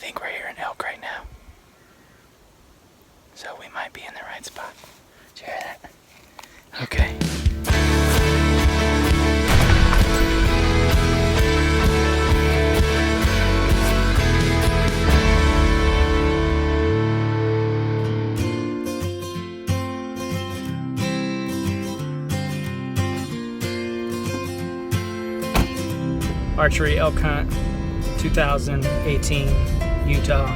think we're hearing elk right now. So we might be in the right spot. Did you hear that? Okay. Archery Elk Hunt 2018, Utah.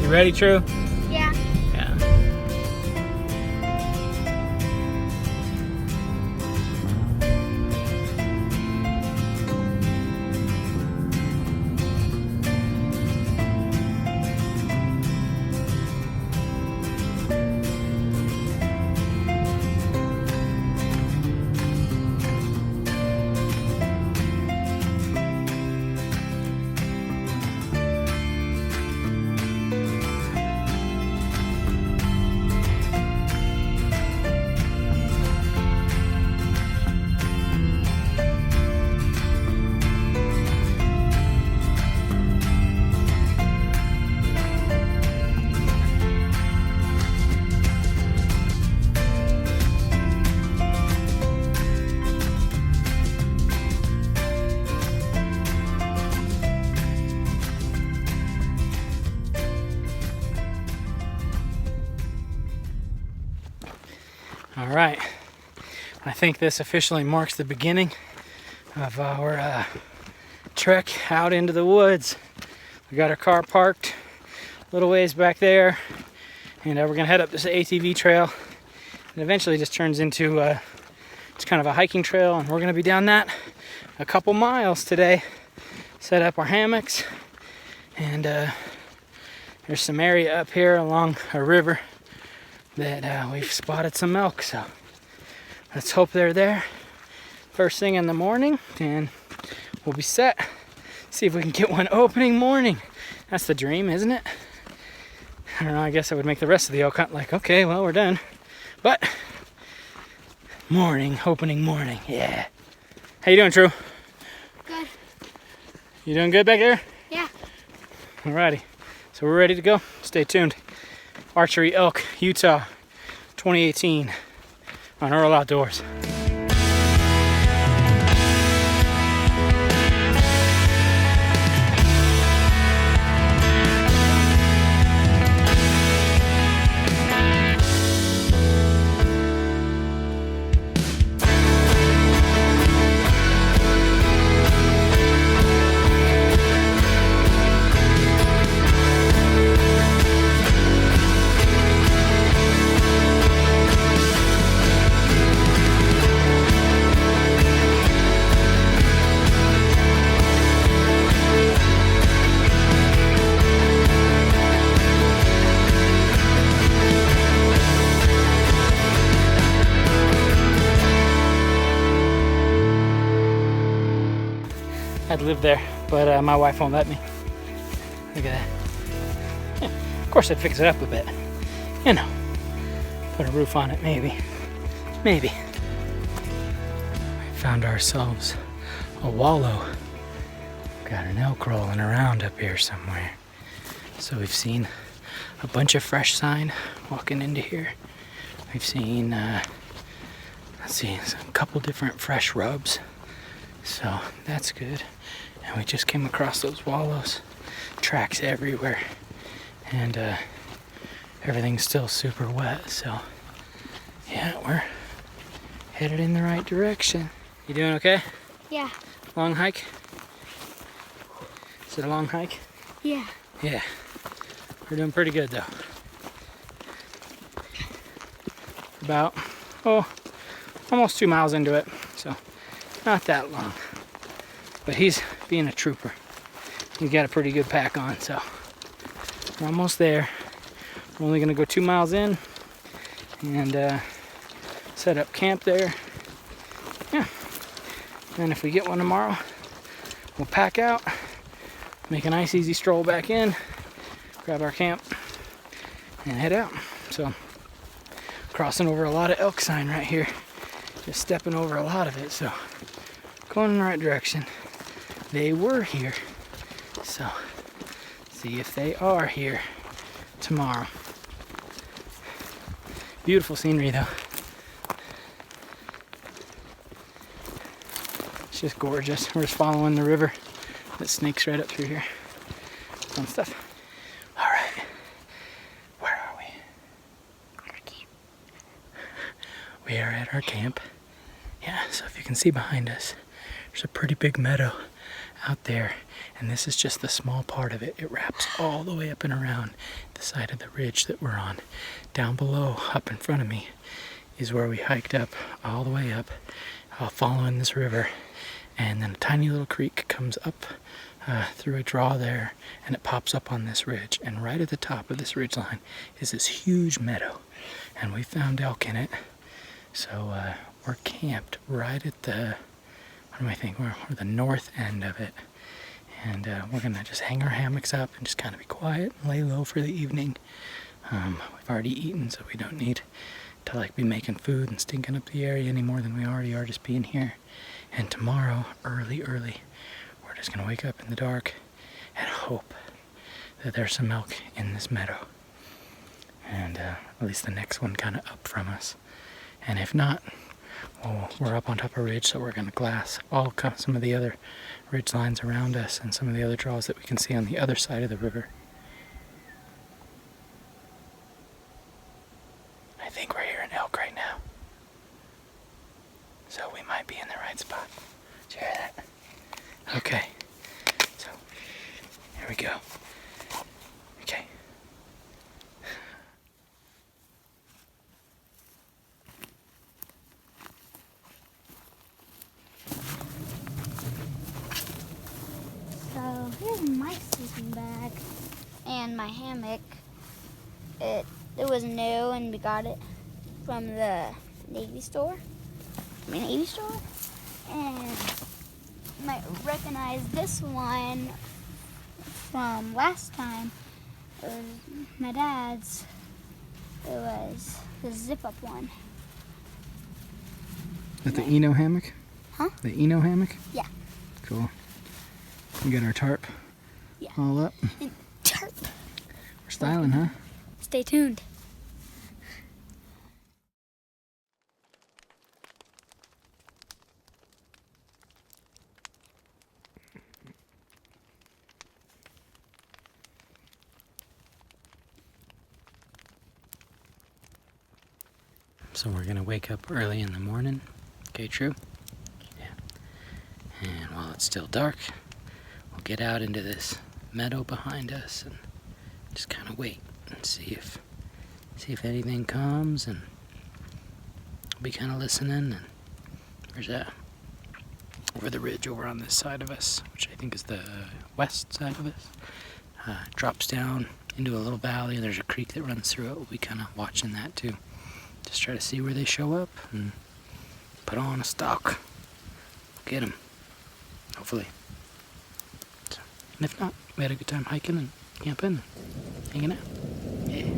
You ready, True? Yeah. Yeah. All right, I think this officially marks the beginning of our trek out into the woods. We got our car parked a little ways back there, and we're gonna head up this ATV trail. It eventually just turns into it's kind of a hiking trail, and we're gonna be down that a couple miles today. Set up our hammocks, and there's some area up here along a river that we've spotted some elk, so let's hope they're there first thing in the morning, and we'll be set. See if we can get one opening morning. That's the dream, isn't it? I don't know, I guess I would make the rest of the elk hunt like, okay, well, we're done. But morning, opening morning, yeah. How you doing, True? Good. You doing good back there? Yeah. Alrighty, so we're ready to go. Stay tuned. Archery Elk, Utah, 2018 on Earl Outdoors. I'd live there, but my wife won't let me. Look at that. Yeah, of course I'd fix it up a bit. You know, put a roof on it, maybe. Maybe. We found ourselves a wallow. Got an elk rolling around up here somewhere. So we've seen a bunch of fresh sign walking into here. We've seen, let's see, a couple different fresh rubs. So that's good. And we just came across those wallows. Tracks everywhere. And everything's still super wet. So yeah, we're headed in the right direction. You doing okay? Yeah. Long hike? Is it a long hike? Yeah. Yeah. We're doing pretty good though. About, almost 2 miles into it. So not that long. But he's being a trooper. He's got a pretty good pack on, so we're almost there. We're only gonna go 2 miles in and set up camp there. Yeah. And if we get one tomorrow, we'll pack out, make a nice easy stroll back in, grab our camp, and head out. So crossing over a lot of elk sign right here. Just stepping over a lot of it, so going in the right direction. They were here, so See if they are here tomorrow. Beautiful scenery though. It's just gorgeous. We're just following the river that snakes right up through here. Fun stuff. All right, where are we? Our camp. We are at our camp. Yeah, so if you can see behind us, there's a pretty big meadow out there, and this is just the small part of it. It wraps all the way up and around the side of the ridge that we're on. Down below, up in front of me, is where we hiked up all the way up, following this river, and then a tiny little creek comes up through a draw there, and it pops up on this ridge, and right at the top of this ridge line is this huge meadow, and we found elk in it. So we're camped right at the, what am I thinking, we're the north end of it, and we're gonna just hang our hammocks up and just kind of be quiet and lay low for the evening. We've already eaten, so we don't need to like be making food and stinking up the area any more than we already are just being here. And tomorrow, early, we're just gonna wake up in the dark and hope that there's some elk in this meadow. And at least the next one kind of up from us. And if not, well, we're up on top of a ridge, so we're gonna glass some of the other ridge lines around us and some of the other draws that we can see on the other side of the river. I think we're hearing elk right now. So we might be in the right spot. Did you hear that? Okay. So, here we go. Okay. So here's my sleeping bag and my hammock. It was new, and we got it from the Navy store. And you might recognize this one from last time. It was my dad's. It was the zip-up one. Is that the Eno hammock? Huh? The Eno hammock? Yeah. Cool. We got our tarp all up. And tarp. We're styling, huh? Stay tuned. So we're gonna wake up early in the morning. Okay, true? Yeah. And while it's still dark, we'll get out into this meadow behind us and just kind of wait and see if anything comes, and we'll be kind of listening. And where's that? Over the ridge over on this side of us, which I think is the west side of us. Drops down into a little valley, and there's a creek that runs through it. We'll be kind of watching that too. Just try to see where they show up and put on a stalk. Get them, hopefully. So, and if not, we had a good time hiking and camping and hanging out. Yeah.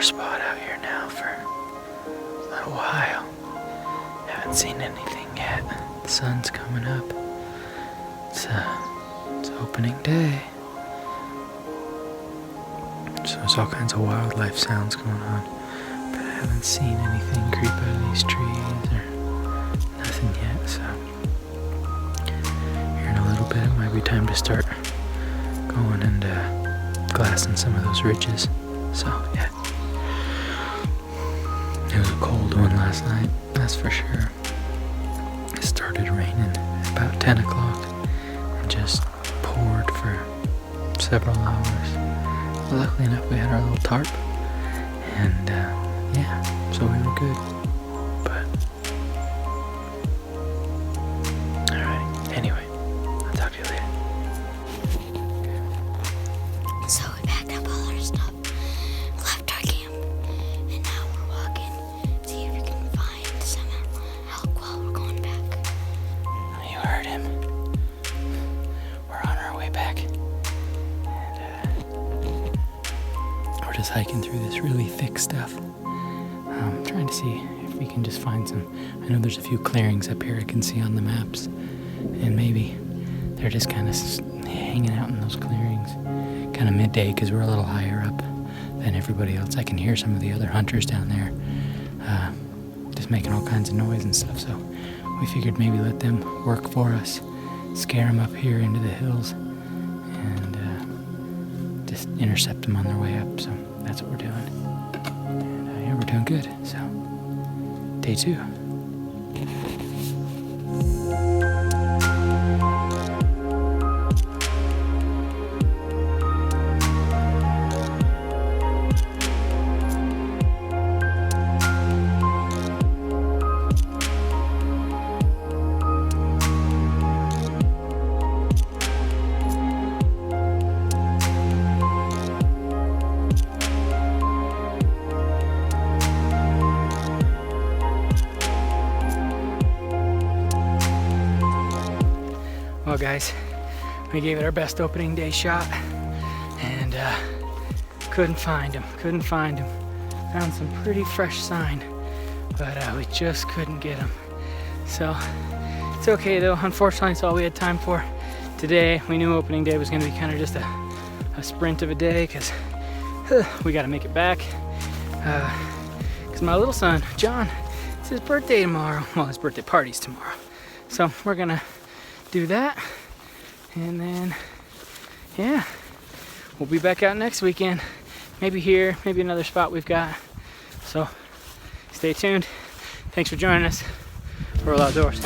Spot out here now for a little while. Haven't seen anything yet. The sun's coming up. It's opening day. So there's all kinds of wildlife sounds going on, but I haven't seen anything creep out of these trees or nothing yet. So here in a little bit, it might be time to start going and glassing some of those ridges. So yeah. It was a cold one last night, that's for sure. It started raining about 10 o'clock and just poured for several hours. But luckily enough, we had our little tarp, and yeah, so we were good. But alright, anyway, I'll talk to you later. just hiking through this really thick stuff. Trying to see if we can just find some. I know there's a few clearings up here I can see on the maps, and maybe they're just kind of hanging out in those clearings. Kind of midday because we're a little higher up than everybody else. I can hear some of the other hunters down there just making all kinds of noise and stuff. So we figured maybe let them work for us, scare them up here into the hills, and just intercept them on their way up. So that's what we're doing. And yeah, we're doing good. So day 2. Well guys, we gave it our best opening day shot and couldn't find him. Found some pretty fresh sign, but we just couldn't get him. So it's okay though. Unfortunately, it's all we had time for today. We knew opening day was gonna be kind of just a sprint of a day because we gotta make it back. Because my little son, John, it's his birthday tomorrow. Well, his birthday party's tomorrow. So we're gonna do that, and then yeah, we'll be back out next weekend, maybe here, maybe another spot we've got. So stay tuned. Thanks for joining us. We're all outdoors.